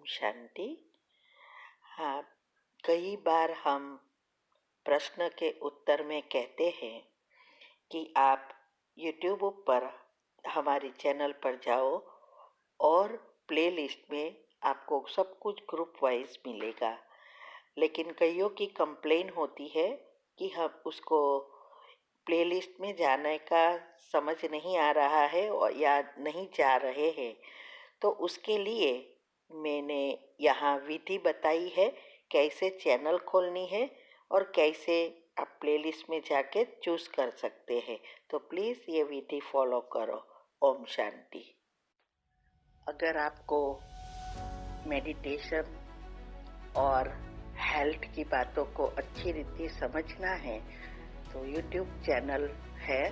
शांति। हाँ, कई बार हम प्रश्न के उत्तर में कहते हैं कि आप YouTube पर हमारे चैनल पर जाओ और प्लेलिस्ट में आपको सब कुछ ग्रुप वाइज मिलेगा। लेकिन कईयों की कंप्लेन होती है कि हम उसको प्लेलिस्ट में जाने का समझ नहीं आ रहा है और या नहीं जा रहे हैं। तो उसके लिए मैंने यहाँ विधि बताई है कैसे चैनल खोलनी है और कैसे आप प्लेलिस्ट में जाके चूज़ कर सकते हैं। तो प्लीज़ ये विधि फॉलो करो। ओम शांति। अगर आपको मेडिटेशन और हेल्थ की बातों को अच्छी रीति समझना है तो यूट्यूब चैनल है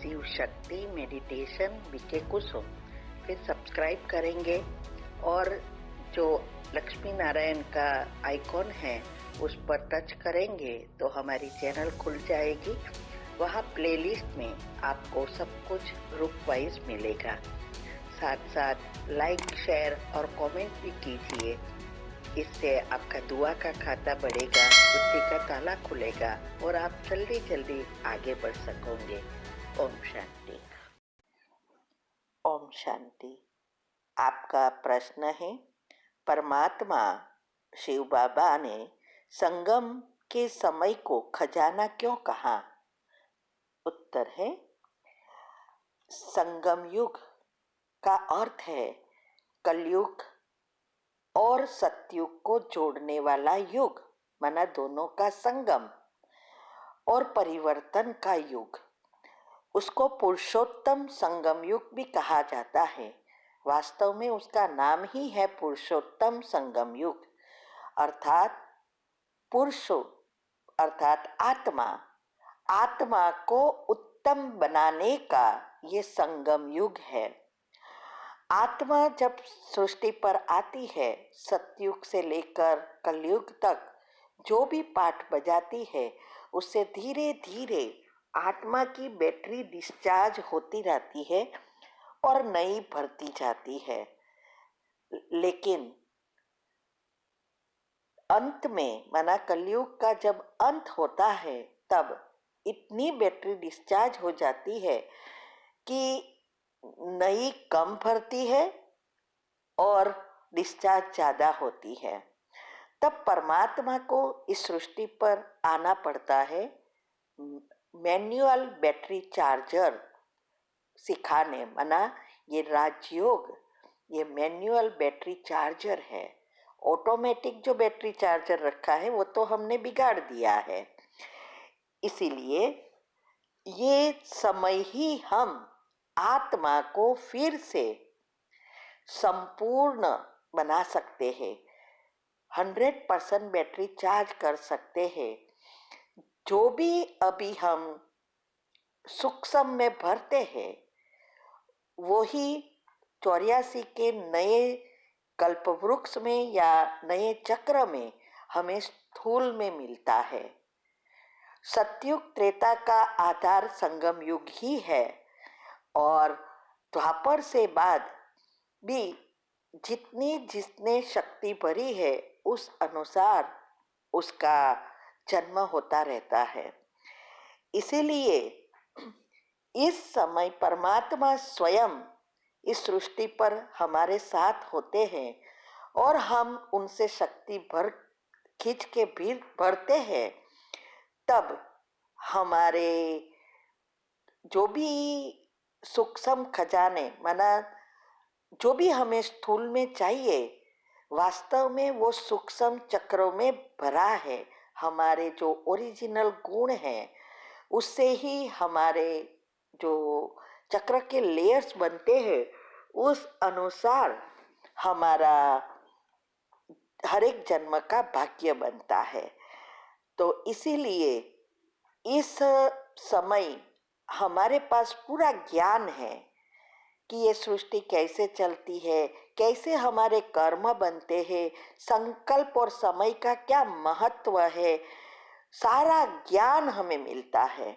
शिव शक्ति मेडिटेशन बीके कुसुम। फिर सब्सक्राइब करेंगे और जो लक्ष्मी नारायण का आइकॉन है उस पर टच करेंगे तो हमारी चैनल खुल जाएगी। वहाँ प्लेलिस्ट में आपको सब कुछ ग्रुप वाइज मिलेगा। साथ साथ लाइक शेयर और कमेंट भी कीजिए। इससे आपका दुआ का खाता बढ़ेगा, बुद्धि का ताला खुलेगा और आप जल्दी जल्दी आगे बढ़ सकोगे। ओम शांति। ओम शांति। आपका प्रश्न है, परमात्मा शिव बाबा ने संगम के समय को खजाना क्यों कहा? उत्तर है, संगम युग का अर्थ है कलयुग और सतयुग को जोड़ने वाला युग, माना दोनों का संगम और परिवर्तन का युग। उसको पुरुषोत्तम संगम युग भी कहा जाता है। वास्तव में उसका नाम ही है पुरुषोत्तम संगम युग, अर्थात पुरुष अर्थात आत्मा को उत्तम बनाने का ये संगम युग है। आत्मा जब सृष्टि पर आती है, सतयुग से लेकर कलयुग तक जो भी पाठ बजाती है उससे धीरे धीरे आत्मा की बैटरी डिस्चार्ज होती रहती है और नई भरती जाती है। लेकिन अंत में, माना कलयुग का जब अंत होता है, तब इतनी बैटरी डिस्चार्ज हो जाती है कि नई कम भरती है और डिस्चार्ज ज़्यादा होती है। तब परमात्मा को इस सृष्टि पर आना पड़ता है मैनुअल बैटरी चार्जर सिखाने। माना ये राजयोग, ये मैनुअल बैटरी चार्जर है। ऑटोमेटिक जो बैटरी चार्जर रखा है वो तो हमने बिगाड़ दिया है। इसीलिए ये समय ही हम आत्मा को फिर से संपूर्ण बना सकते हैं, 100% बैटरी चार्ज कर सकते हैं। जो भी अभी हम सूक्ष्म में भरते हैं वही 84 के नए कल्पवृक्ष में या नए चक्र में हमें स्थूल में मिलता है। सतयुग त्रेता का आधार संगम युग ही है और द्वापर से बाद भी जिसने शक्ति भरी है उस अनुसार उसका जन्म होता रहता है। इसीलिए इस समय परमात्मा स्वयं इस सृष्टि पर हमारे साथ होते हैं और हम उनसे शक्ति खींच के भी भरते हैं। तब हमारे जो भी सूक्ष्म खजाने, माना जो भी हमें स्थूल में चाहिए, वास्तव में वो सूक्ष्म चक्रों में भरा है। हमारे जो ओरिजिनल गुण हैं उससे ही हमारे जो चक्र के लेयर्स बनते हैं उस अनुसार हमारा हर एक जन्म का भाग्य बनता है। तो इसीलिए इस समय हमारे पास पूरा ज्ञान है कि ये सृष्टि कैसे चलती है, कैसे हमारे कर्म बनते हैं, संकल्प और समय का क्या महत्व है। सारा ज्ञान हमें मिलता है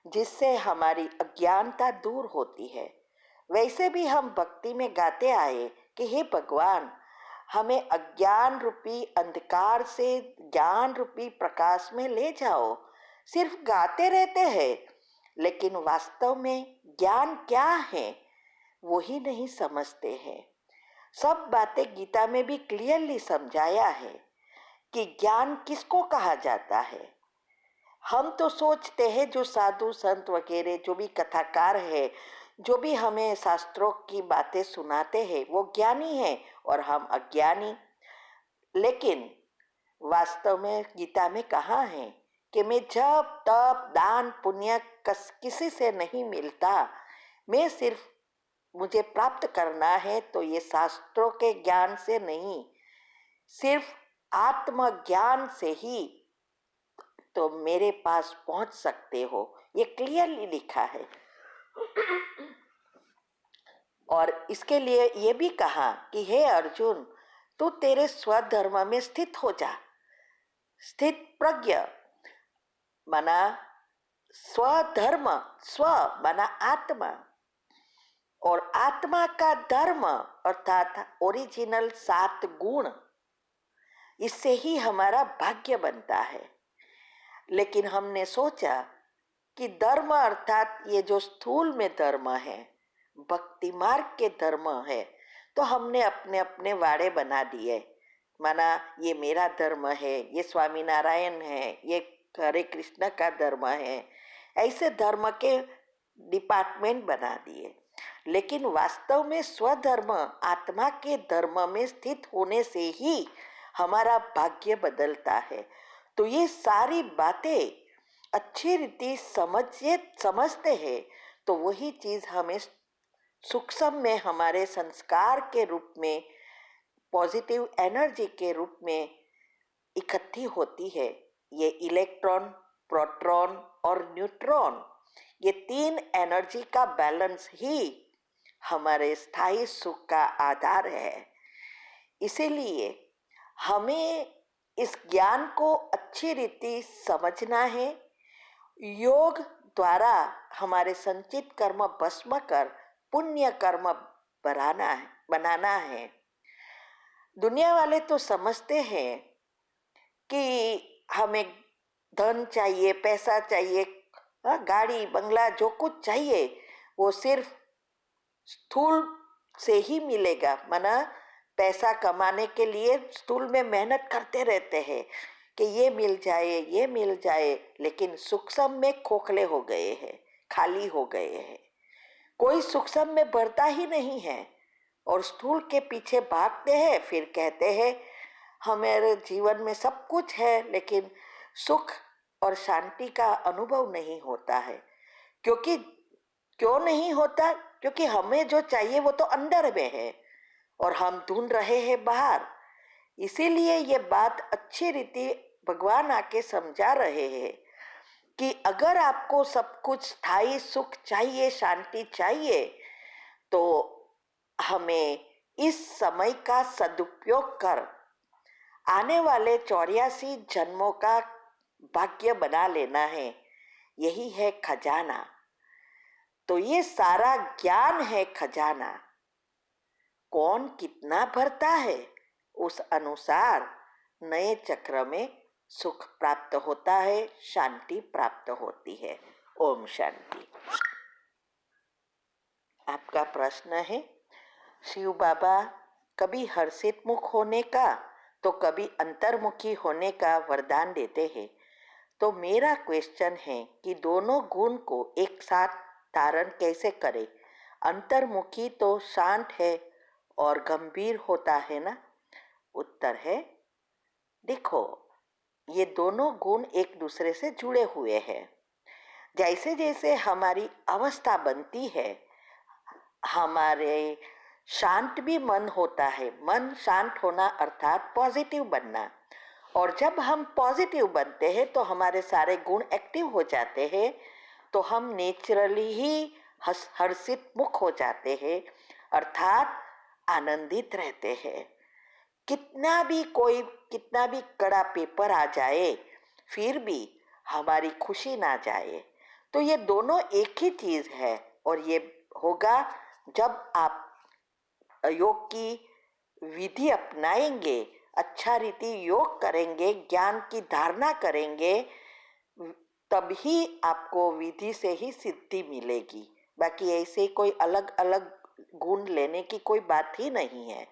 जिससे हमारी अज्ञानता दूर होती है। वैसे भी हम भक्ति में गाते आए कि हे भगवान, हमें अज्ञान रूपी अंधकार से ज्ञान रूपी प्रकाश में ले जाओ। सिर्फ गाते रहते हैं, लेकिन वास्तव में ज्ञान क्या है वो ही नहीं समझते हैं। सब बातें गीता में भी क्लियरली समझाया है कि ज्ञान किसको कहा जाता है। हम तो सोचते हैं जो साधु संत वगैरह जो भी कथाकार है, जो भी हमें शास्त्रों की बातें सुनाते हैं वो ज्ञानी है और हम अज्ञानी। लेकिन वास्तव में गीता में कहा है कि मैं जप तप दान पुण्य किसी से नहीं मिलता, मैं सिर्फ मुझे प्राप्त करना है तो ये शास्त्रों के ज्ञान से नहीं, सिर्फ आत्मज्ञान से ही तो मेरे पास पहुंच सकते हो। ये क्लियरली लिखा है। और इसके लिए ये भी कहा कि हे अर्जुन, तू तेरे स्वधर्म में स्थित हो जा। स्थित प्रज्ञ माना स्वधर्म, स्व माना आत्मा, और आत्मा का धर्म अर्थात ओरिजिनल 7 गुण, इससे ही हमारा भाग्य बनता है। लेकिन हमने सोचा कि धर्म अर्थात ये जो स्थूल में धर्म है, भक्ति मार्ग के धर्म है, तो हमने अपने अपने वाड़े बना दिए। माना ये मेरा धर्म है, ये स्वामी नारायण है, ये हरे कृष्ण का धर्म है, ऐसे धर्म के डिपार्टमेंट बना दिए। लेकिन वास्तव में स्वधर्म आत्मा के धर्म में स्थित होने से ही हमारा भाग्य बदलता है। तो ये सारी बातें अच्छी रीति समझते हैं तो वही चीज हमें सूक्ष्म में हमारे संस्कार के रूप में, पॉजिटिव एनर्जी के रूप में इकट्ठी होती है। ये इलेक्ट्रॉन, प्रोटॉन और न्यूट्रॉन, ये 3 एनर्जी का बैलेंस ही हमारे स्थायी सुख का आधार है। इसीलिए हमें इस ज्ञान को अच्छी रीति समझना है। योग द्वारा हमारे संचित कर्म भस्म कर पुण्य कर्म बनाना है। दुनिया वाले तो समझते हैं कि हमें धन चाहिए, पैसा चाहिए, गाड़ी बंगला जो कुछ चाहिए वो सिर्फ स्थूल से ही मिलेगा। माना पैसा कमाने के लिए स्थूल में मेहनत करते रहते हैं कि ये मिल जाए, ये मिल जाए, लेकिन सूक्ष्म में खोखले हो गए हैं, खाली हो गए हैं। कोई सूक्ष्म में भरता ही नहीं है और स्थूल के पीछे भागते हैं। फिर कहते हैं हमारे जीवन में सब कुछ है, लेकिन सुख और शांति का अनुभव नहीं होता है। क्यों नहीं होता? क्योंकि हमें जो चाहिए वो तो अंदर में है और हम ढूंढ रहे हैं बाहर। इसीलिए ये बात अच्छी रीति भगवान आके समझा रहे हैं कि अगर आपको सब कुछ स्थायी सुख चाहिए, शांति चाहिए, तो हमें इस समय का सदुपयोग कर आने वाले 84 जन्मों का भाग्य बना लेना है। यही है खजाना। तो ये सारा ज्ञान है खजाना। कौन कितना भरता है उस अनुसार नए चक्र में सुख प्राप्त होता है, शांति प्राप्त होती है। ओम शांति। आपका प्रश्न है, शिव बाबा कभी हर्षित मुख होने का तो कभी अंतर्मुखी होने का वरदान देते हैं। तो मेरा क्वेश्चन है कि दोनों गुण को एक साथ धारण कैसे करें? अंतर्मुखी तो शांत है और गंभीर होता है ना? उत्तर है, देखो ये दोनों गुण एक दूसरे से जुड़े हुए हैं। जैसे जैसे हमारी अवस्था बनती है, हमारे शांत भी मन होता है। मन शांत होना अर्थात पॉजिटिव बनना। और जब हम पॉजिटिव बनते हैं तो हमारे सारे गुण एक्टिव हो जाते हैं, तो हम नेचुरली ही हर्षित मुख हो जाते हैं, अर्थात आनंदित रहते हैं। कितना भी कड़ा पेपर आ जाए, फिर भी हमारी खुशी ना जाए। तो ये दोनों एक ही चीज है और ये होगा जब आप योग की विधि अपनाएंगे, अच्छा रीति योग करेंगे, ज्ञान की धारणा करेंगे, तभी आपको विधि से ही सिद्धि मिलेगी। बाकी ऐसे कोई अलग अलग गुण लेने की कोई बात ही नहीं है।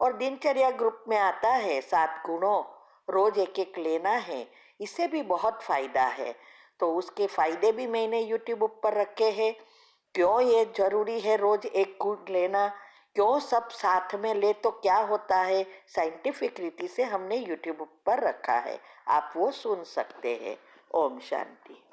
और दिनचर्या ग्रुप में आता है 7 गुणों, रोज एक एक लेना है, इससे भी बहुत फायदा है। तो उसके फायदे भी मैंने यूट्यूब पर रखे हैं। क्यों ये जरूरी है रोज एक गुण लेना, क्यों सब साथ में ले तो क्या होता है, साइंटिफिक रीति से हमने यूट्यूब पर रखा है, आप वो सुन सकते हैं। ओम शांति।